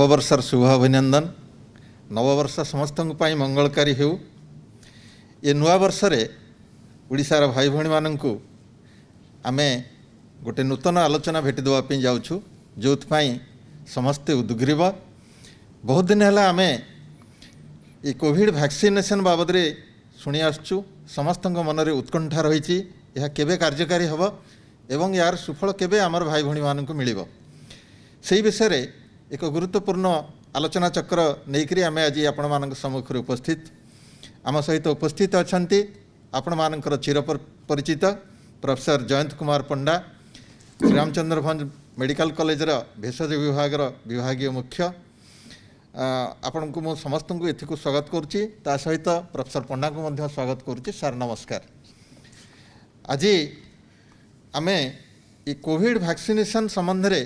नववर्षर शुभ अभिनंदन। नववर्ष समस्त मंगलकारी हो। ये नुआ वर्षरे ओडिशार भाई भणी माननकु आमे गोटे नूतन आलोचना भेटी देवाई जाऊँ जो समस्ते उद्ग्रीव। बहुत दिन है आमे ये कोविड वैक्सीनेशन बाबद रे शुणी आसुचु। समस्त मन में उत्कंठा रही यह केबे कार्यकारी हम एवं यार सुफल केबे आमर भाई भणी माननकु मिलिबो से विषय एक गुरुत्वपूर्ण आलोचना चक्र नहींकरी आमे आज आपण मानक सम्मुख उपस्थित आम सहित उपस्थित अछंती आपण मानकर चिर परिचित प्रोफेसर जयंत कुमार पंडा श्रीरामचंद्र भंज मेडिकल कॉलेज भेषज विभाग विभागीय मुख्य। आपण को मु समस्त को एथि स्वागत करुच्ची। ता सहित प्रोफेसर पंडा को मध्य स्वागत करुच्ची। सर नमस्कार। आज आमे ये कोविड वैक्सीनेशन संबंध रे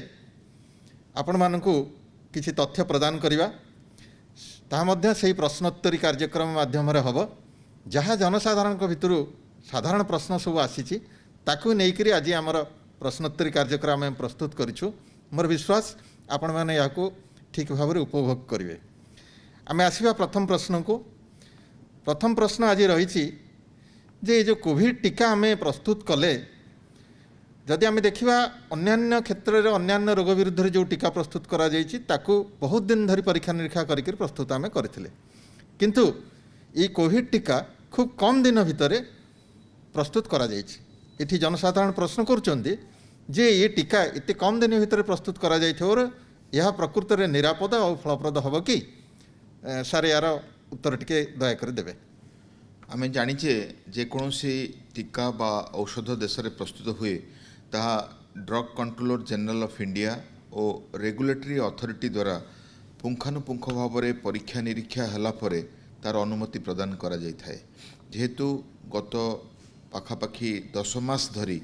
आपण मानकु किछि तथ्य प्रदान करिबा। ताहा मध्य सेही प्रश्नोत्तरी कार्यक्रम माध्यम रे हबो। जहाँ जनसाधारण भितरु साधारण प्रश्न सब आसीछि ताकु नेइकरी आज आमर प्रश्नोत्तरी कार्यक्रम में प्रस्तुत करिछु। मोर विश्वास आपण माने याकु ठीक भाव में उपभोग करेंगे। आम आसवा प्रथम प्रश्न को। प्रथम प्रश्न आज रही जे जो कोविड टीका आम प्रस्तुत कले जदि आम देखा अन्य क्षेत्र में अन्य रोग विरुद्ध जो टीका प्रस्तुत करा जायछि ताकू बहुत दिन धरी परीक्षा निरीक्षा करके प्रस्तुत आम करथिले, किंतु ये कोविड टीका खूब कम दिन भितर प्रस्तुत करा जायछि। एठी जनसाधारण प्रश्न करुचंदी जे ये टीका इतने कम दिन भितर प्रस्तुत करा जायथिओर यह प्रकृत में निरापद और फलप्रद हम कि सारे यार उत्तर टिके दयाकर देवे। आम जाचे जेकोसी टीका बा औषध देश में प्रस्तुत हुए ताहा drug controller general of India और रेगुलेटरी अथॉरिटी द्वारा पुंखानुपुंख भाव में परीक्षा निरीक्षा हला परे तार अनुमति प्रदान करा जाय थाए। जेहेतु गत पाखापाखि 10 मास धरी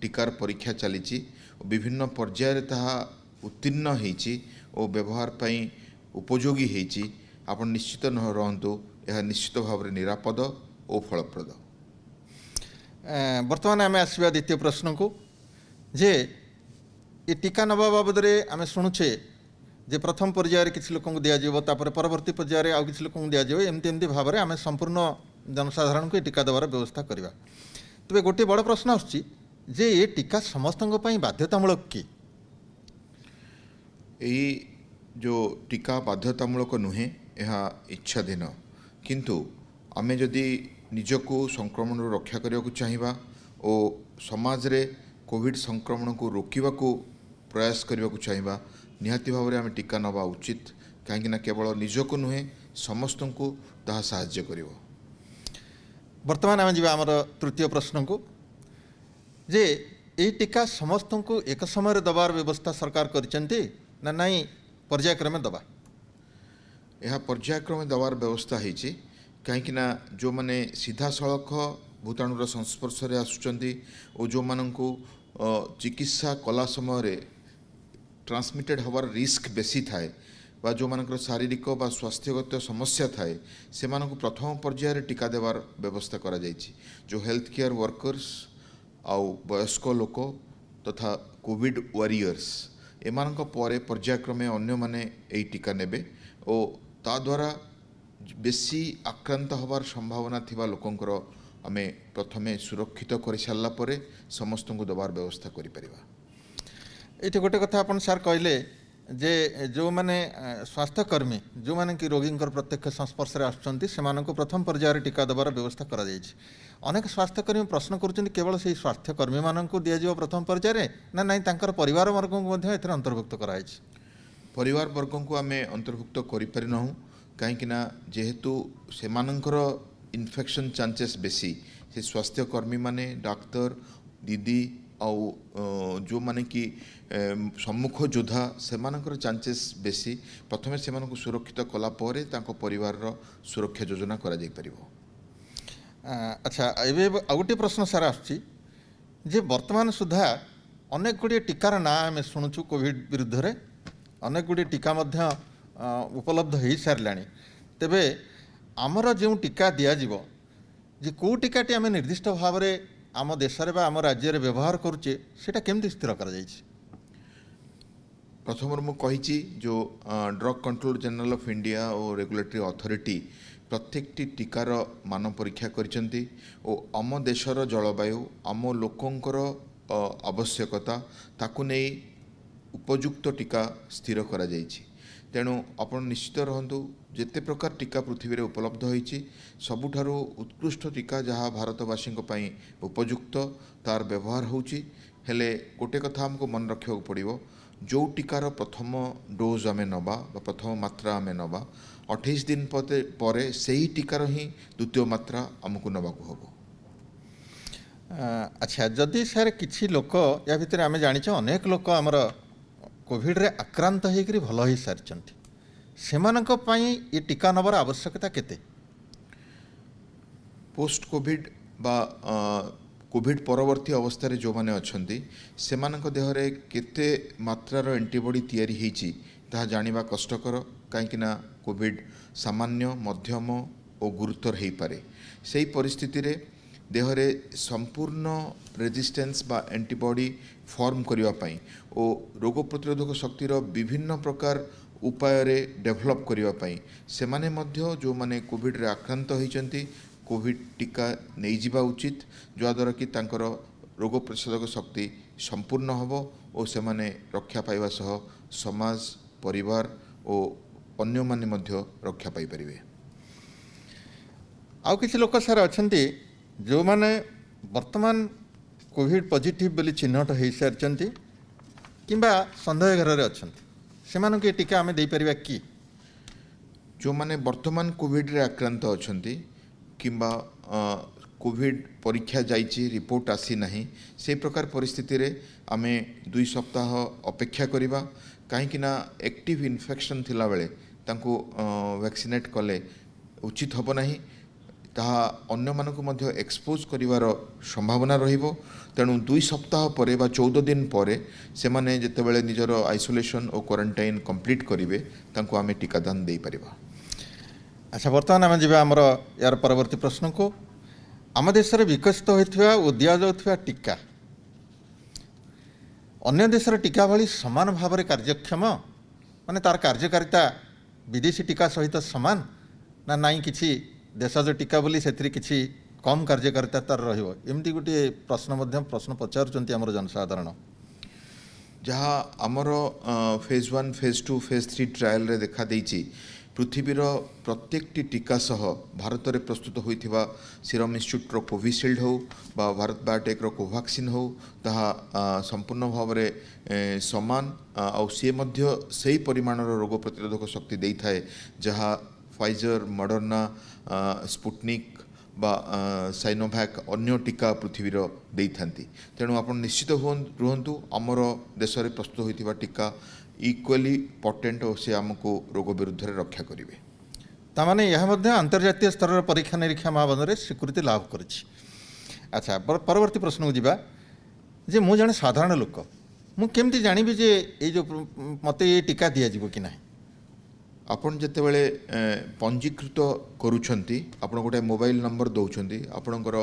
टीकार परीक्षा चली विभिन्न पर्यायर ताहा उत्तीर्ण होईची और व्यवहार पाई उपयोगी होईची। आपण निश्चित न रहंतु यह निश्चित भाव में निरापद और फलप्रद। वर्तमान आम आसवा द्वितीय प्रश्न को जे ये टीका नवा बाबद आम शुणुचे जे प्रथम पर्यायर किसी लोक दिज्व तापर परवर्ती पर्यायर आउ किसी लोक दिज्व एमती एमती भाव में आम संपूर्ण जनसाधारण को टीका देवार व्यवस्था करवा। तेज गोटे बड़ प्रश्न आसुची जे ये टीका समस्त बाध्यतामूलक कि यही जो टीका बाध्यतामूलक नुहे यह इच्छाधीन, किंतु आमे जदि निजको संक्रमण रक्षा करने को चाहिए और समाज रे कोविड संक्रमण को रोकवा को प्रयास करने को चाहिए निहाती भाव में आम टीका नवा उचित। कहीं केवल निजको नुहे समस्त को ताहा साहाय्य करिवो। वर्तमान आम जा आमर तृतीय प्रश्न को जे ये टीका समस्त को एक समय दबार व्यवस्था सरकार करचंती ना नहीं पर्यायक्रमे दबा। यह पर्यायक्रमे दबार व्यवस्था होती कहीं जो मैंने सीधा सड़क भूताणुर संस्पर्श में आसुचंती और जो मानू चिकित्सा कला समय ट्रांसमिटेड हबार रिस्क बेसी थाए बा जो मानकर शारीरिक बा स्वास्थ्यगत समस्या थाए से मानक प्रथम पर्यायर टीका देवार व्यवस्था करा जायछि। जो हेल्थ केयर वर्कर्स आउ वयस्क लोक तथा कोविड वॉरियर्स एमानक परे पर्यायक्रमे अन्य माने एई टीका नेबे और ता द्वारा बेसी आक्रांत हबार संभावना थिबा लोकंकर आमे प्रथमे सुरक्षित कर सारा परे समस्त को दबार व्यवस्था करि परिबा। ये गोटे कथा अपन सार कहले जे जो माने स्वास्थ्यकर्मी जो माने कि रोगी प्रत्यक्ष संस्पर्श में आसुचंती सेमानंको प्रथम पर्यायर टीका देवार व्यवस्था करा जायछि। अनेक स्वास्थ्यकर्मी प्रश्न करुचंती केवल से स्वास्थ्यकर्मी मानंको दिया प्रथम पर्यायर ना नहीं तांकर परिवार वर्ग को मध्य एथरे अंतर्भुक्त कराइछि। परिवार वर्ग को आमे अंतर्भुक्त करि परिनहु कहीं जेहेतु सेमानंकर इन्फेक्शन चांसेस बेसी से स्वास्थ्यकर्मी माने डाक्तर दीदी आउ जो माने कि सम्मुख योद्धा सेमानंकर चांसेस बेसी प्रथमे सेमानंको सुरक्षित कला परे तांको परिवार सुरक्षा योजना करा जाय परिबो। अच्छा एबे आ गोटे प्रश्न सार आसुची जे वर्तमान सुधा अनेक गुड़िए टीकार ना आम शुणुचु कोविड विरुद्ध रे अनेक गुड़िए टीका मध्य उपलब्ध हो सारे तेबे आमर जो टीका दिज्व जे कौ टीकाटी आम निर्दिष्ट भाव में आम देश आम राज्य व्यवहार करुचे सेटा केमती स्थिर करा जायछि। प्रथम मु कही जो drug control general of India और रेगुलेटरी अथॉरिटी प्रत्येक टीकार मान परीक्षा करिसेंती और आम देशर जलवायु आम लोकंकर आवश्यकता ताकू नहीं उपयुक्त टीका स्थिर करा जाइछि। तेणु आपण निश्चित रहंतु जेते प्रकार टीका पृथ्वी रे उपलब्ध होइछि सबुठारु उत्कृष्ट टीका जहाँ भारतवासी उपयुक्त तार व्यवहार होउछि। हेले गोटे कथा हमको मन रखा पड़ो जो टीकार प्रथम डोज आम नवा प्रथम मात्रा आम नवा 28 दिन पर से ही टीकार ही द्वितीय मात्रा आमको नवाक हम। अच्छा जदि सर किछि लोक या भितर आम जानिछ अनेक लोक आमर कोविड रे आक्रांत होकर भल हो सारी से ये टीका नबर आवश्यकता केते? पोस्ट कोविड बा कोविड परवर्ती अवस्था जो माने अछंती सेमानक देहरे केते मात्रार एंटीबॉडी तयारी हेची ताहा जानिबा कष्टकर कहीं कोविड सामान्य मध्यम और गुरुतर हो पारे। से परिस्थिति रे देहरे संपूर्ण रेजिस्टेंस बा एंटीबॉडी फॉर्म करने और रोग प्रतिरोधक शक्तिर विभिन्न प्रकार उपाय रे डेवलप करने से माने मध्य जो माने कोविड रे आक्रांत होइचंती कोविड टीका नहीं जिबा उचित जद्वारा कि तांकर रोग प्रतिरोधक शक्ति संपूर्ण हबो और से माने रक्षा पाइबा सह समाज परिवार और अन्य माने मध्य रक्षा पाई परिबे। आउ किछि लोक सर अछंती जो माने वर्तमान कोविड पॉजिटिव बोली चिन्हट हो सारी किंबा संदेह घर अछंती सेमानक ये टीका आमे दे परिबा कि? जो माने वर्तमान कोविड रे आक्रांत अछंती किंबा कोविड परीक्षा जाइछि रिपोर्ट आसी नहीं से प्रकार परिस्थिति रे आमे 2 सप्ताह अपेक्षा करिबा कहीं ना एक्टिव इन्फेक्शन थिला बेले तांको वैक्सीनेट कले उचित हबो नहीं ताहा अन्य मानक मध्य एक्सपोज करिवार संभावना रहिबो। तेणु 2 सप्ताह पर बा 14 दिन पर से माने जेते बेले निजर आइसोलेशन और क्वारंटाइन कंप्लीट करिवे तांको आमे टीकादान दे परिबा। अच्छा वर्तमान आम जी आमर यार परवर्ती प्रश्न को आम देश में विकसित होता और दि जाऊा टीका अन्य देशर टीका भली समान भाव में कार्यक्षम माने तार कार्यकारिता विदेशी टीका सहित समान ना नाई किछि देशज टीका बोली से किछि कम कार्यकारिता तार रहिबो एमती गोटे प्रश्न पचारुचंती आमर जनसाधारण जहाँ आमर फेज 1 फेज 2 फेज 3 ट्रायल रे देखा देइछि पृथ्वीर प्रत्येक टीका सह भारत में प्रस्तुत होइथिबा सीरम इंस्टीट्यूट रो कोविशील्ड हो बा भारत बायोटेक रो कोवैक्सीन हो ताहा संपूर्ण भाव में समान आउ सी मध्य सही परिमाणर रोग प्रतिरोधक शक्ति देई थाए जहाँ फाइजर मॉडर्ना स्पुटनिक बा साइनोवैक अन्य टीका पृथ्वीर देई थांती। तेणु आप निश्चित रुहंतु आमर देश में प्रस्तुत होइथिबा टीका इक्वली पोटेंट और से आमको रोग विरुद्ध रक्षा करेंगे। तामाने यह मध्य अंतर्जातीय स्तर परीक्षा निरीक्षा मापदंड स्वीकृति लाभ करिछि। अच्छा परवर्ती प्रश्न को जीवा जे मु जने साधारण लोक मु केमती जानिबि जे ए जो मते ये टीका दिया जिवो कि नाही? आपण जेते बेले पंजीकृत करूछंती आपण गोटे मोबाइल नंबर दौरान आपणकर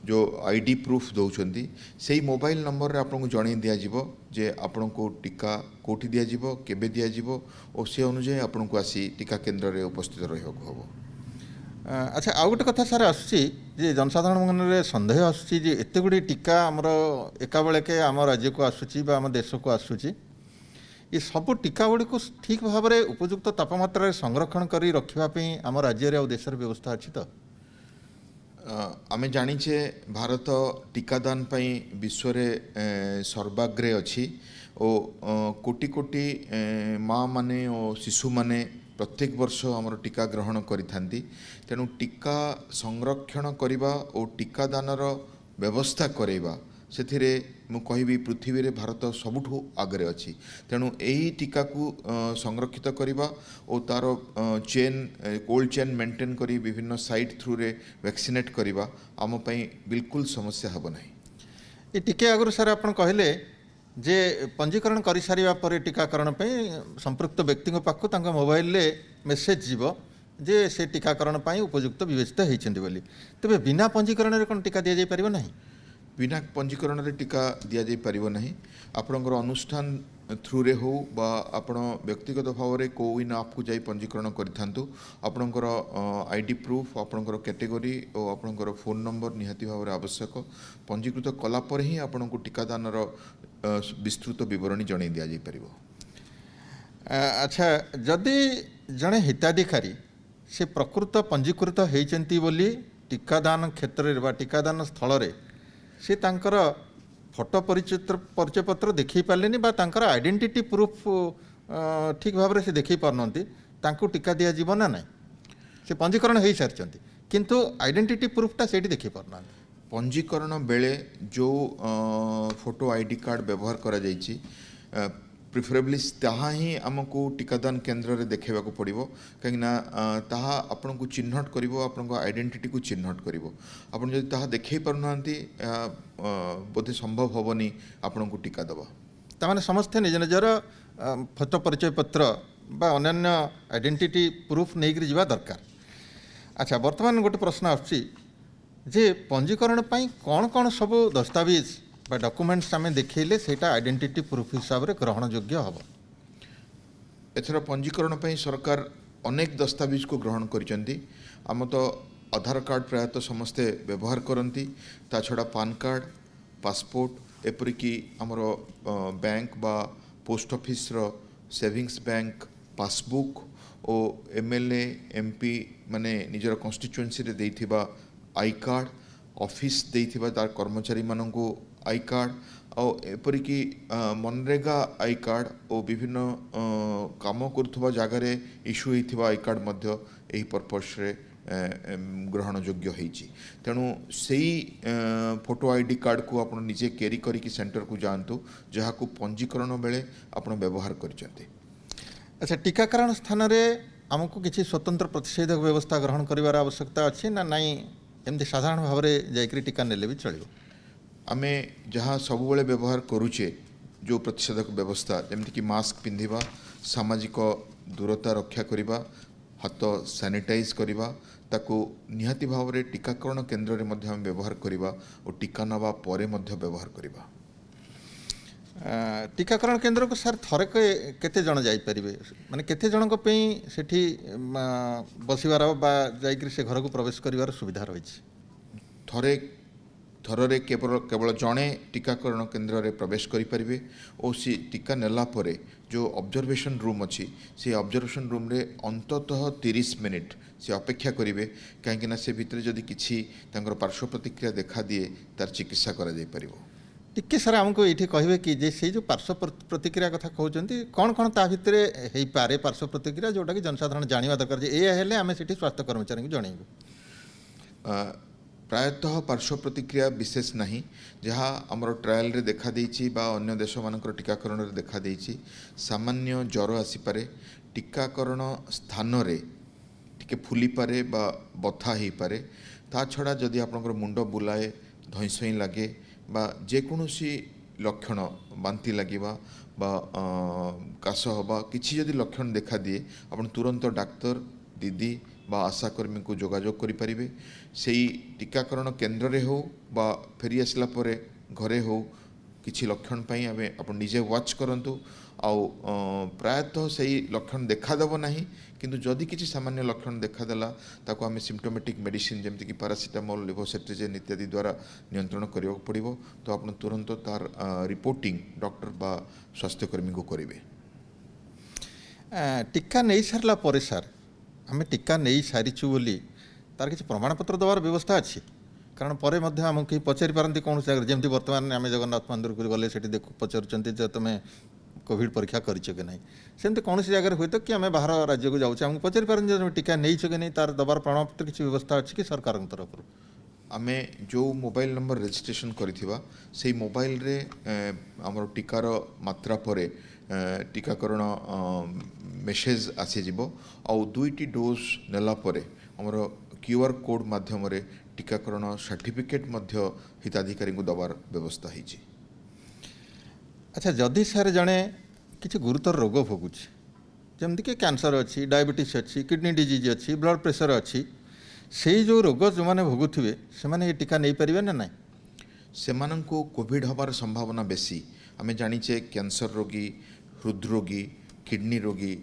जो आईडी प्रूफ दौरान से मोबाइल नंबर रे आपन को जणै दिया जिवो जे आपण को टीका कोठी दिया जिवो केबे दिया जिवो और से अनुसार आपण को आसी टीका केंद्र रे उपस्थित रहबो हबो। अच्छा आउ गोटे कथा सार आसुची जे जनसाधारण मन रे संदेह आसुची जे एते गुडी टीका हमर एका बेले के आम राज्य को आसुची बा आम देश को आसुची ये सब टीका गुड़ी को ठीक भाव में उपयुक्त तापमात्रा संरक्षण कर रखापी आम राज्य और देशर व्यवस्था अच्छी तो आमे जानिचे भारत टीकादान पई विश्व रे सर्वाग्रे अच्छी और कोटि कोटि माँ माने और शिशु माने प्रत्येक वर्ष आमर टीका ग्रहण करिथांती। तेणु टीका संरक्षण करिबा और टीकादानर व्यवस्था करेबा से मु कहिबी पृथ्वी रे भारत सबुठु आगरे अच्छी। तेणु यही टीका को संरक्षित करवा और तार चेन कोल्ड चेन मेंटेन करी विभिन्न साइट थ्रू रे वैक्सीनेट करवा आम पई बिल्कुल समस्या हब नहीं। ये टीके आगु सर आप कहले जे पंजीकरण कर सारिबा पर टीकाकरण पे संपृक्त व्यक्ति पाखु तांका मोबाइल रे मेसेज जीव जे से टीकाकरण पे उपयुक्त विवेचित होइछन्ति बोली तबे बिना पंजीकरण रे कोन टीका दिया जाय परिबो नहीं? बिना पंजीकरण रे टीका दिया जाय परिबो नहीं। आपणकर अनुष्ठान थ्रू रे हो बा आपण व्यक्तिगत भाव में कोविन आप को जाई पंजीकरण करिथांतु आपणकर आईडी प्रूफ आपणकर कैटेगरी और आपणकर फोन नंबर निहाती भाव में आवश्यक पंजीकृत कला पर ही आपण को टीकादान विस्तृत विवरणी जणै दिया जाई परिबो। अच्छा जदि जड़े हिताधिकारी से प्रकृत पंजीकृत होती बोली टीकादान क्षेत्र में टीकादान स्थल रे से तांकर फोटो परिचय पत्र देखी पारे बा तांकर आइडेंटिटी प्रूफ ठीक भाव से देखी पारनती तांको टीका दिया जीव ना नहीं से पंजीकरण हो सारी किंतु आइडेंटिटी प्रूफटा से देखी पारना पंजीकरण बेले जो फोटो आईडी कार्ड व्यवहार करा जाइछि प्रिफरेबली ताहा ही आमको टीकादान केन्द्र रे देखा पड़ो कहीं ताहा आपण को चिन्हट करिवो आपण को आइडेंटिटी को चिन्हट करिवो आपण जदि ताहा देखै पारुनांती बोधे संभव होबनी आपण को टीका दबा तामाने समस्ते निज निजर फोटो परिचय पत्र बा अन्य आइडेंटिटी प्रूफ नहीं करी जीवा दरकार। अच्छा वर्तमान गोटे प्रश्न आछि जे पंजीकरण पई कौन कौन सब दस्तावेज बा डॉक्यूमेंट्स आम देखले सेटा आइडेंटिटी प्रूफ हिसाब से ग्रहण योग्य हम एथर पंजीकरण पई सरकार अनेक दस्तावेज को ग्रहण करिसेंती आम तो आधार कार्ड प्रायतः समस्ते व्यवहार करती ता छड़ा पान कार्ड पासपोर्ट एपरिकी आमर बैंक बा पोस्ट ऑफिस रो सेविंग्स बैंक पासबुक और एमएलए एमपी माने निजर कन्स्टिट्युएंसी रे देइथिबा आई कार्ड ऑफिस देइथिबा तार कर्मचारी माननको आई कार्ड और एपरिकी मनरेगा आई कार्ड और विभिन्न काम करुवा जगार इश्यू होता आई कार्ड मध्य यही पर्पस रे ग्रहण योग्य होती तेणु से फोटो आईडी कार्ड को आप निजे कैरी करिकी सेंटर को जातु जहाँ को पंजीकरण बेले आप व्यवहार करते। अच्छा टीकाकरण स्थान में आमको किसी स्वतंत्र प्रतिषेधक व्यवस्था ग्रहण करार आवश्यकता अच्छी ना नाई एमती साधारण भाव में जाकरी टीका नेले भी चलो आमे जहाँ सब बेले व्यवहार करुचे जो प्रतिषेधक व्यवस्था जमीक मास्क पिंधिबा सामाजिक दूरता रक्षा करिबा हाथ सैनिटाइज करिबा ताको निहाती भाव में टीकाकरण केन्द्र रे मध्य हम व्यवहार करिबा और टीका नवा परे मध्य व्यवहार करिबा। टीकाकरण केन्द्र को सार थरे केते जन जाई परिबे माने केते जन को पई सेठी बसिबार बा जाईकरी से घर को प्रवेश करिवार सुविधा रहिछि थरे थରରେ केवल जड़े टीकाकरण केन्द्र रे प्रवेश करें और सी टीका नेला परे जो ऑब्जर्वेशन रूम अच्छी से ऑब्जर्वेशन रूम रे अंततः 30 मिनिट से अपेक्षा करेंगे कहीं से भितर जदि किसी पार्श्व प्रतिक्रिया देखा दिए तार चिकित्सा करा जाय परिबो। टिके सर आमको ये कहे कि जे से जो पार्श्व प्रतिक्रिया कथा कहते कौन कौन ता भितर हो पारे पार्श्व प्रतिक्रिया जोटा कि जनसाधारण जाना दरकार ये आम से स्वास्थ्य कर्मचारी को जनइबू। प्रायतः पार्श्व प्रतिक्रिया विशेष नहीं जहाँ आमर ट्रायल रे देखा देइछि बा अन्य देश मानकर टीकाकरण रे देखा देइछि सामान्य ज्वर आसीपारे टीकाकरण स्थान रे टिके फुली पारे बा बथा ही पारे ता छड़ा जदि आपनकर मुंड बुलाए धइसई लागे बा जेकोसी लक्षण बांति लागिबा बा काश हबा किछि जदि लक्षण देखा दिए आपन तुरंत डाक्तर दीदी बा आशाकर्मी को जोगाजोग करें से टीकाकरण केन्द्र रे हो बा फेरी आसला परे घरे हो किसी लक्षण पाई आमे अपन निजे वाच करंतु आउ प्रायतः से लक्षण देखादेव ना किंतु जदि किसी सामान्य लक्षण देखादेला ताको आमे सिम्टोमेटिक मेडिसिन जमती कि पारासीटामोल लेवोसेट्रिजिन इत्यादि द्वारा नियंत्रण करने पड़ो तो आप तुरंत तार रिपोर्टिंग डॉक्टर बा स्वास्थ्यकर्मी को करेंगे। टीका नहीं सारला परे सार आम टीका नहीं सारीचु बोली तार किसी प्रमाणपत्र देवार व्यवस्था अच्छी कारण पर आमको कहीं पचारि पारती कौन जगह जमी बर्तमान आम जगन्नाथ मंदिर को गले से पचारुंट जो तुम्हें कोविड परीक्षा करछ कि नहीं सेमती कौन जगह हुए तो कि आम बाहर राज्य को जाऊँ आमको पचारि पारती तुम टीका नहीं कि नहीं तार दबार प्रमाणपत्र किसी व्यवस्था अच्छी कि सरकार तरफ आमे जो मोबाइल नंबर रजिस्ट्रेशन करिथिबा से मोबाइल रे हमर टीकार मात्रा परे टीकाकरण मेसेज आसी जिवो आउ दुईटी डोज नेला परे हमर क्यूआर कोड माध्यम रे टीकाकरण सर्टिफिकेट मध्य हिताधिकारी को दबार व्यवस्था होइछि। अच्छा जदि सारे जड़े किसी गुरुतर रोग भोगुच जमती कि कैंसर अच्छी डायबिटीज अच्छी किडनी डिजीज अच्छी ब्लड प्रेशर अच्छी से जो रोग जो मैंने भोगुवे से टीका नहीं पारे ना नहीं सेमानंको कोविड हबार संभावना बेसी आमे जानिचे कैंसर रोगी हृदरोगी, किडनी रोगी,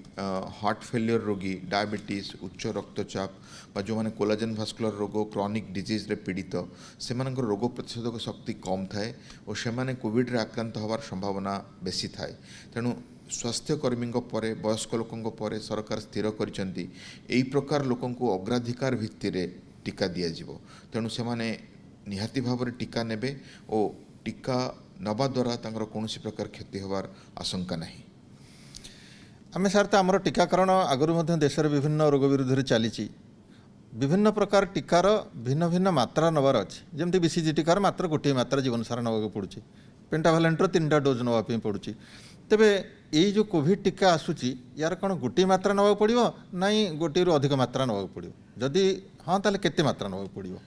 हार्ट फेलियर रोगी, डायबिटीज, उच्च रक्तचाप बा जो मैंने कोलाजेन भास्कुलर रोग क्रॉनिक डिजीज रे पीड़ित से रोग प्रतिरोधक शक्ति कम थाए और से कोविड रे आक्रांत होवार संभावना बेसी थाए। तेणु स्वास्थ्यकर्मी वयस्क लोकों पर सरकार स्थिर करछंती एई प्रकार लोकों को अग्राधिकार भित्ति रे टीका दिया जिवो। तेणु से निहाती भाव में टीका नेबे और टीका नवा द्वारा तांकर कौनसी प्रकार क्षति होवार आशंका नहीं। आम सार तो आमर टीकाकरण आगुरी देश में विभिन्न रोग विरुद्ध चली विभिन्न प्रकार टीकार भिन्न भिन्न मात्रा नवार अच्छे जमती बीसीजी टीकार मात्र गोटे मात्रा जीवन सारा नवा पड़ुची पेंटाभालेंटर 3टा डोज नवाई पड़ुची। तेबे यही जो कोविड टीका आसूची यार कौन गोटे मात्रा नवा पड़ो ना गोटे अधिक मात्रा नवा पड़ो जदि हाँ ताले केते मात्रा नवा पड़ो?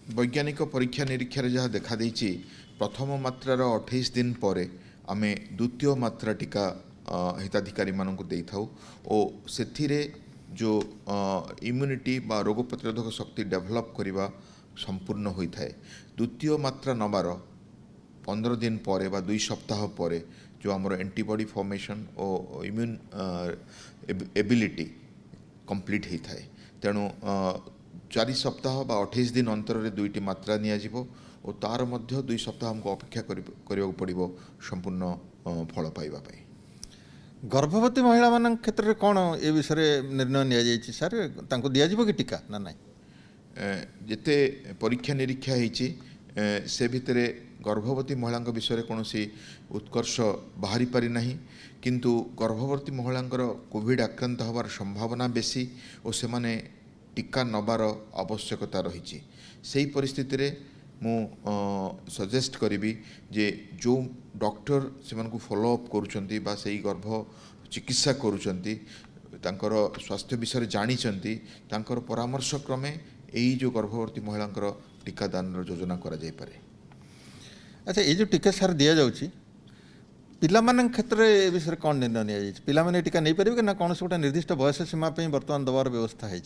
वैज्ञानिक परीक्षा निरीक्षार जहाँ देखा देछि प्रथम मात्रार 28 दिन पर आमे द्वितीय मात्रा टीका हिताधिकारी मानक दे थाउ और सेथिरे जो इम्यूनिटी बा रोग प्रतिरोधक शक्ति डेभलप करवा संपूर्ण होता है। द्वितीय मात्रा नबार 15 दिन पर बा 2 सप्ताह पर जो आमर एंटीबॉडी फॉर्मेशन और इम्यून एबिलिटी कंप्लीट होता है। तेणु 4 सप्ताह बा 28 दिन अंतर रे 2टी मात्रा नियाजिबो और तार मध्य 2 सप्ताह हमको अपेक्षा करियो पड़िबो संपूर्ण फल पाइबा पाई। गर्भवती महिला मान क्षेत्र में कौन ए विषय निर्णय नि सार तांको दिया जिवो कि टीका ना नहीं? जिते परीक्षा निरीक्षा होती से भितर गर्भवती महिला विषय कौन उत्कर्ष बाहरी पारि ना किंतु गर्भवती महिला कोविड आक्रांत होवार संभावना बेसी और से माने टीका नबार आवश्यकता रही। से परिस्थिति रे मु सजेस्ट करी जे जो डॉक्टर से फॉलोअप करुँच बा से गर्भ चिकित्सा करुँच स्वास्थ्य विषय जानी परामर्श क्रमे यही जो गर्भवती महिला टीकादान योजना करा जाय पारे। अच्छा ये जो टीका सार दि जाऊँगी पिलामान क्षेत्र में ए विषय कौन निर्णय नि पिलाने टीका नहीं पारे ना कौन गोटे निर्दिष्ट बयस सीमा बर्तमान दबार व्यवस्था है?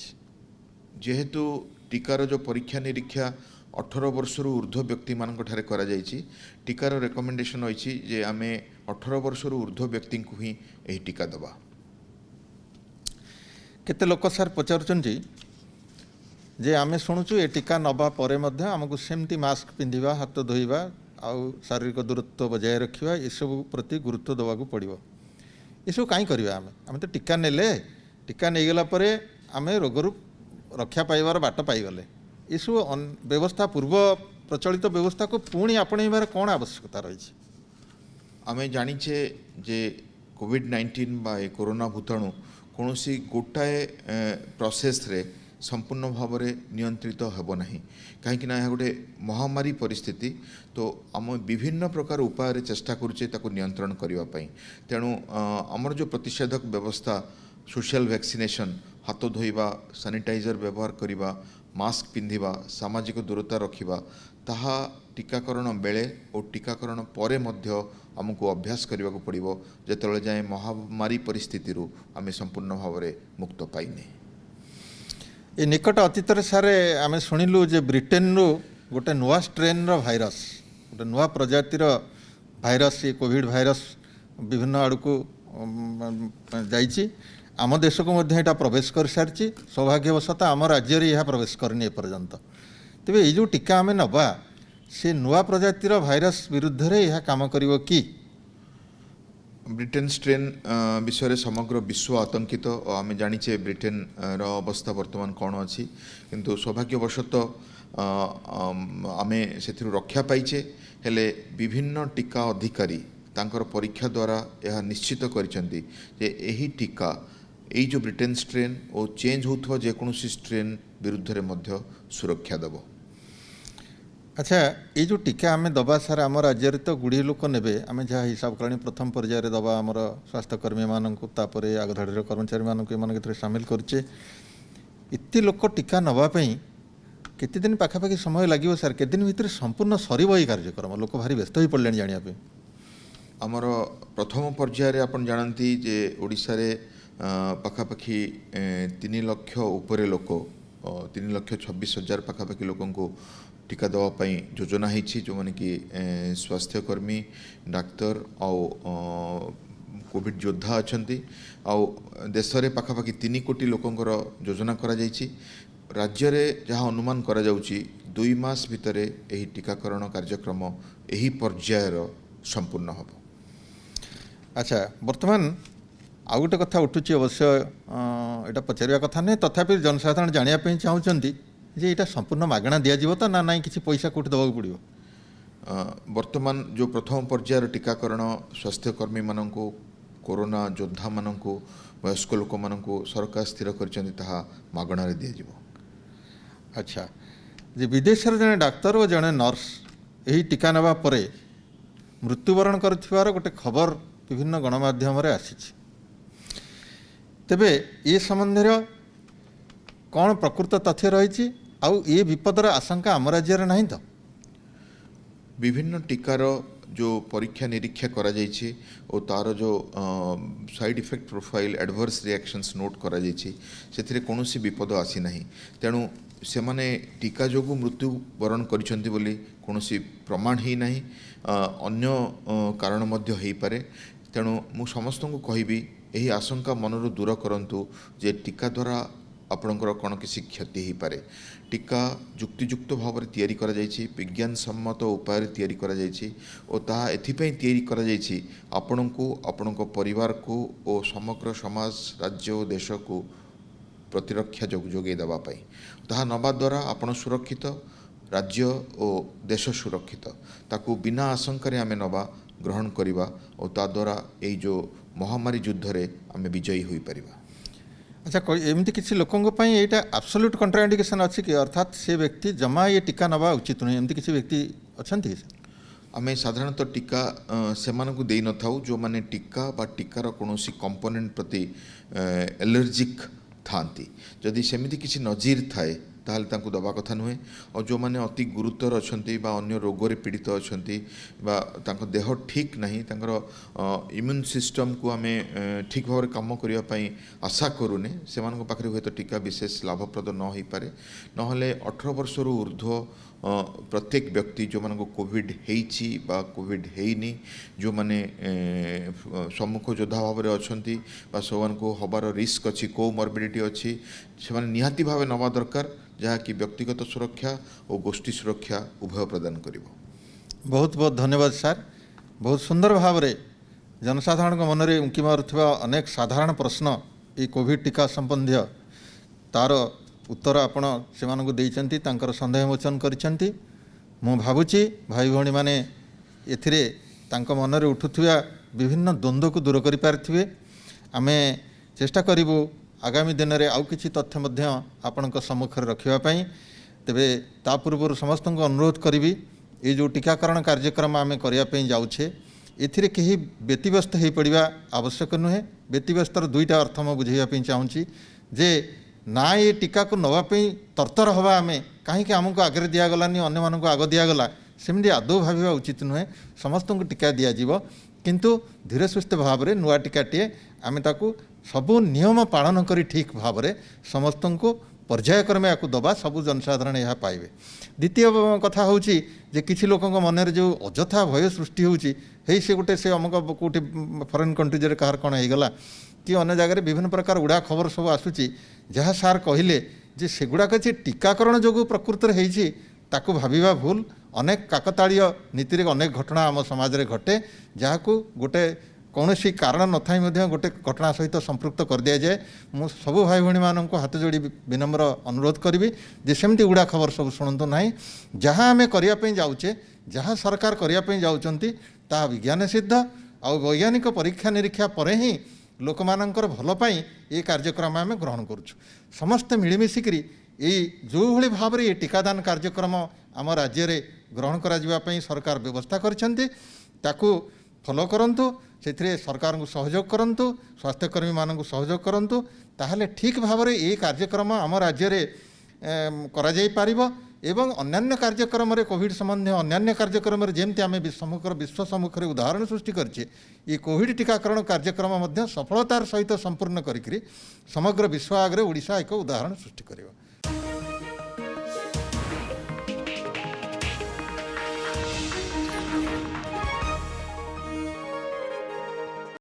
जेहेतु टीकार जो परीक्षा निरीक्षा 18 वर्ष ऊर्ध्व व्यक्ति मानक ठारे करा जायछि टीकार रेकमेंडेशन अछि जे आमे 18 वर्ष ऊर्ध्व व्यक्ति को ही एही टीका दबा। केते लोक सार पचारुछन जे आमे शुणुचु ए टीका नबा परे मध्य हमकु सेमती मास्क पिंधिबा हाथ धोइबा आउ शारीरिक दूरत्व बजाय रखिबा ए सब प्रति गुरुत्व दबाकू पड़िबो। ए सब काई करबा आमे तो टीका नेले टीका नै गेला परे आमे रोगरु रक्षा पाइबार बाट पाइगले ये सब व्यवस्था पूर्व प्रचलित व्यवस्था को पुणी आपणेबार कौन आवश्यकता रही? आमे जानिछे जे कोविड-19 बा कोरोना भूताणु कौन सी गोटाए प्रोसेस रे संपूर्ण भाव में नियंत्रित हेब नहीं कहीं गोटे महामारी परिस्थिति तो आम विभिन्न प्रकार उपाय चेष्टा करुचे नियंत्रण करने। तेणु आमर जो प्रतिषेधक व्यवस्था सोशल वैक्सीनेशन हाथ धोइबा सैनिटाइजर व्यवहार करवा मास्क पिंधिबा सामाजिक दूरता रखिबा ताहा टीकाकरण बेले और टीकाकरण परे मध्य आमको अभ्यास करने को पड़ो जिते जाए महामारी परिस्थिति आम संपूर्ण भाव में मुक्त पाइने। ये निकट अतीत सारे आम शुणिलु जे ब्रिटेन रु गोटे नुआ स्ट्रेन रो भाइरस गोटे नुआ प्रजातिर भाइरस ये कोविड भाइरस विभिन्न आड़ को जाइए आम देश को मध्य एटा प्रवेश कर सारी सौभाग्यवशतः आम राज्य रे यह प्रवेश करनी एपर्यंत। तेबे ये जो टीका आम नवा से नुआ प्रजातिर भाइरस विरुद्ध रे यह काम करिवो कि? ब्रिटेन स्ट्रेन विषय समग्र विश्व आतंकित और आम जानीचे ब्रिटेन रो अवस्था वर्तमान कौन अच्छी किंतु सौभाग्यवशतः आम से रक्षा पाइचे हेले विभिन्न टीका अधिकारी तांकर परीक्षा द्वारा यह निश्चित करिसेंती जे एही टीका यही जो ब्रिटेन स्ट्रेन और चेंज होथवा जेकोसी स्ट्रेन विरुद्ध रे मध्य सुरक्षा देव। अच्छा ये जो टीका आम दबा सारा आम राज्य तो गुड़े लोक ने आम जहाँ हिसाब कला प्रथम पर्यायर दबा आमर स्वास्थ्यकर्मी मानक आगधाड़ी कर्मचारी मानक सामिल करुचे इतने लोक टीका नवाई केते दिन पाखापाखि समय लगे सार के दिन भितर संपूर्ण सरब ये कार्यक्रम लोक भारी व्यस्त हो पड़े जानापी? आमर प्रथम पर्यायर आपन जानती जे ओडिशा रे पाखापाखि 3 लाख उपरे लोक 3,26,000 पाखापाखि लोक टीका देवाई योजना होती जो मैंने कि स्वास्थ्यकर्मी डाक्तर कोविड योद्धा अछंती आउ देश रे पाखापाखि 3 कोटी लोकंकर योजना करा जायछि राज्य रे जहाँ अनुमान करा जाउछि 2 मास भितरे एही टीकाकरण कार्यक्रम एही पर्यायर संपूर्ण हबो। अच्छा वर्तमान आउ गोटे कथा उठुची अवश्य एटा पचारिया कथा नहीं तथापि जनसाधारण जानिया पे चाहूचंती जे एटा संपूर्ण मागणा दिया जीवो त ना नहीं किसी पैसा कोठी दबाक पड़ियो। वर्तमान जो प्रथम पर्यायर टीकाकरण स्वास्थ्यकर्मी माननकु कोरोना योद्धा माननकु वयस्क लोक माननकु सरकार स्थिर करचंती ताहा मागणा रे दिया जीवो। अच्छा जे विदेश जड़े डाक्तर और जड़े नर्स यही टीका नेबा परे मृत्युवरण कर गोटे खबर विभिन्न गणमाध्यम आसी तेबे ये संबंध कौन प्रकृत तथ्य रही आउ ये विपदर आशंका आम राज्य नहीं तो विभिन्न टीकार जो परीक्षा निरीक्षा करा जायछि और तार जो side effect profile adverse reactions note करा जायछि सेथिरे कोनोसी विपद आसी नाही तेणु से माने टीका जोगु मृत्युवरण करिसंती बोली कोनोसी प्रमाण ही नाही अन्य कारण मध्य हेई पारे तेणु मु समस्त को कहबी यही आशंका मनरु दूर करंतु जे टीका द्वारा आपणकर कौन किसी क्षति हो पारे टीका जुक्तियुक्त भाव में तैयारी करा जायछि विज्ञान सम्मत उपाय तैयारी करा जायछि और ताहा एथिपई तैयारी करा जायछि आपणको आपणको परिवार को और समग्र समाज राज्य और देश को प्रतिरक्षा जोगे देवा पाई ताहा नबा द्वारा आपण सुरक्षित राज्य और देश सुरक्षित ताकू बिना आशंका आमे नबा ग्रहण करिबा और ता द्वारा एई जो महामारी युद्ध रे आमे विजयी होई परिबा। अच्छा एमती किसी लोकों यहाँ एब्सोल्यूट कंट्राइंडिकेशन अच्छी कि अर्थात से व्यक्ति जमा ये टीका नवा उचित नुहे एमती किसी व्यक्ति अच्छा आमे साधारणतः टीका से दे न था जो माने टीका बा टीकार कौन कंपोनेंट प्रति एलर्जिक थांती जदि सेमिति किसी नजीर थाए ताहले तांको दबा कथा नुहे और जो माने अति गुरुतर अछंती बा अन्य रोगरे पीड़ित अछंती बा तांको देह ठीक नहीं तांकर इम्यून सिस्टम को आमे ठीक भाव काम करिया पई आशा करूने सेमानक पाखरे हुए तो टीका विशेष लाभप्रद न होई पारे नहले 18 वर्ष रु ऊर्ध्व प्रत्येक व्यक्ति जो मानको कोविड हेइची बा कोविड हेइनी जो माने सम्मुख योद्धा भाव में अछंती बा सोवन को हबार रिस्क अच्छी कोमॉर्बिडिटी अच्छी से माने निहाती भाव नवा दरकार जहाँ कि व्यक्तिगत सुरक्षा और गोष्ठी सुरक्षा उभय प्रदान करिवो। बहुत बहुत धन्यवाद सर बहुत सुंदर भाव में जनसाधारण मन में उंकी मारुवा अनेक साधारण प्रश्न ये कोविड टीका संबंधी तार उत्तर आपण से देइचंती तांकर संदेह मोचन करिसंती मु भावुची भाई भौणी माने एथिरे तांको मन में उठुथिबा विभिन्न द्वंद्व को दूर करि पारथिबे आमे चेष्टा करिवु आगामी दिन में आउ किछि तथ्य मध्य आपणक सम्मुखरे रखिबा पई तेबे ता पूर्व समस्त को अनुरोध करी ये जो टीकाकरण कार्यक्रम आमे करिया पई जाउछे एथिरे केही व्यतिव्यस्त हो पड़ा आवश्यक नुहे व्यतिव्यस्तर दुईटा अर्थ मैं बुझाइया चाहूँगी जे ना ये टीका को नवापी तरतर हवा आम कहीं आमको आगे दिगलानी अन्य मानक आग दिगला सेमती आदौ भाविबा उचित नुहे समस्त को टीका दिज्व किंतु धीरे सुस्थ भाव में नुआ टीकाटे आम ताकू सबू नियम पालन करी ठीक भाव में समस्त को पर्यायक्रमे या दबा सबू जनसाधारण यह पाइबे। द्वितीय कथा हूँ जे किसी लोकों मन में जो अजथा भय सृष्टि होती से गोटे से अमुक कौटी फरेन कंट्रीज कहार कौन होगला कि अन्य जगह विभिन्न प्रकार उड़ा खबर सब आसूची जहाँ सार कहले जे सेगुड़ाक जे टीकाकरण जो प्रकृत में ताकू भाविबा भूल अनेक काकताड़ीय नीति रे अनेक घटना आम समाज रे घटे जहाँ को गोटे कौन सी कारण न थाई गोटे घटना सहित संपृक्त कर दि जाए मु सबू भाई भौणी मानक हाथ जोड़ी विनम्र अनुरोध करी जे सेमती उड़ा खबर सब शुणु ना जहाँ आम करने जाऊे जहाँ सरकार करने जाऊँगी ता विज्ञान सिद्ध आ वैज्ञानिक परीक्षा निरीक्षा पर ही लोक मानकर भल पाई ये कार्यक्रम आम ग्रहण करुँ समस्ते मिलमिशिकी ये जो भाई भाव में ये टीकादान कार्यक्रम आम राज्य में ग्रहण कर सरकार व्यवस्था करताकू फॉलो करंतु से सरकार को सहयोग करंतु स्वास्थ्यकर्मी मानक सहयोग करंतु ताहले ठीक भाव में ये कार्यक्रम आम राज्य में करा जाई पारिबो एवं अन्यान्य कार्यक्रम रे कोविड संबंधी अन्यान्य कार्यक्रम जमती आम विश्व सम्मुखें उदाहरण सृष्टि करछे ये कोविड टीकाकरण कार्यक्रम सफलतार सहित संपूर्ण करी समग्र विश्व आगे ओडिशा एक उदाहरण सृष्टि करिबो।